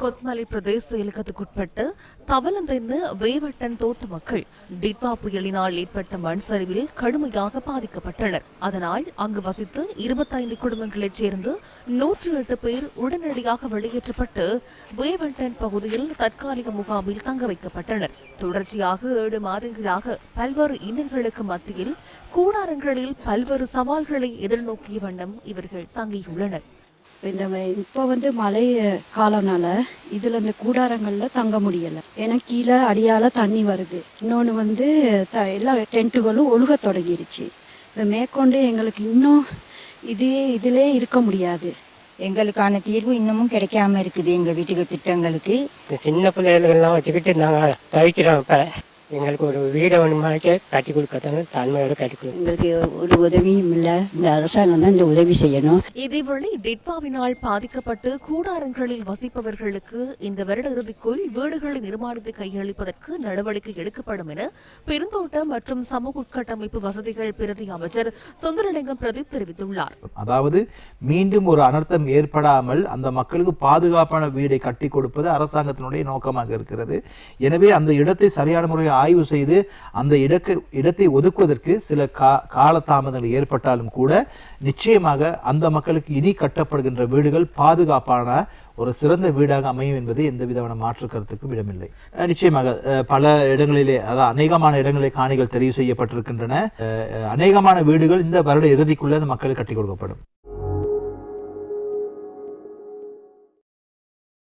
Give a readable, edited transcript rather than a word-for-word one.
கொத்மலை பிரதேச செயலகத்துக்குட்பட்ட தவலந்தென்ன வேவட்டன் தோட்ட மக்கள் டிட்வா புயலினால் ஏற்பட்ட மண் சரிவில் கடுமையாக பாதிக்கப்பட்டனர். அதனால் அங்கு வசித்து 25 குடும்பங்களைச் சேர்ந்து 108 பேர் உடனடியாக வெளியேற்றப்பட்டு வேவட்டன் பகுதியில் தற்காலிக முகாமில் தங்க வைக்கப்பட்டனர். தொடர்ச்சியாக 7 மாதங்களாக பல்வேறு இன்னல்களுக்கு மத்தியில் கூடாரங்களில் பல்வேறு சவால்களை எதிர்நோக்கிய வண்ணம் இவர்கள் தங்கியுள்ளனர். இப்போ மழை காலம்னால இதுல இந்த கூடாரங்கள்ல தங்க முடியல. ஏன்னா கீழே அடியால தண்ணி வருது. இன்னொன்று எல்லா டென்ட்டுகளும் ஒழுக தொடங்கிருச்சு. இப்போ மேற்கொண்டு எங்களுக்கு இன்னும் இதிலே இருக்க முடியாது. எங்களுக்கான தீர்வு இன்னமும் கிடைக்காம இருக்குது. எங்க வீட்டுக்கு திட்டங்களுக்கு சின்ன பிள்ளைகளெல்லாம் வச்சுக்கிட்டு நாங்கள் தவிக்கிறோம். இப்போ எங்களுக்கு ஒரு வீடை ஒன்றுமாக்கே கட்டி கொடுக்கத்தானே தாழ்மையோட கட்டி கொடுக்கும். எங்களுக்கு ஒரு உதவியும் இல்லை. இந்த அரசாங்கம் தான் இந்த உதவி செய்யணும். இதேவேளை டிட்வாவினால் பாதிக்கப்பட்டு கூடாரங்களில் வசிப்பவர்களுக்கு இந்த வருட இறுதிக்குள் வீடுகளை நிர்மாணித்து கையளிப்பதற்கு நடவடிக்கை எடுக்கப்படும் என பெருந்தோட்ட மற்றும் சமூக உட்கட்டமைப்பு வசதிகள் பிரதி அமைச்சர் சுந்தரலிங்கம் பிரதீப் தெரிவித்துள்ளார். அதாவது மீண்டும் ஒரு அனர்த்தம் ஏற்படாமல் அந்த மக்களுக்கு பாதுகாப்பான வீடை கட்டி கொடுப்பது அரசாங்கத்தினுடைய நோக்கமாக இருக்கிறது. எனவே அந்த இடத்தை சரியான முறையில் ஆய்வு செய்து அந்த இடத்தை ஒதுக்குவதற்கு சில காலதாமதங்கள் ஏற்பட்டாலும் கூட நிச்சயமாக அந்த மக்களுக்கு இனி கட்டப்படுகின்ற வீடுகள் பாதுகாப்பான ஒரு சிறந்த வீடாக அமையும் என்பது எந்த விதமான மாற்று கருத்துக்கும் இடமில்லை. நிச்சயமாக பல இடங்களிலே, அதாவது அநேகமான இடங்களிலே காணிகள் தெரிவு செய்யப்பட்டிருக்கின்றன. அநேகமான வீடுகள் இந்த வருட இறுதிக்குள்ள அந்த மக்களுக்கு கட்டி கொடுக்கப்படும்.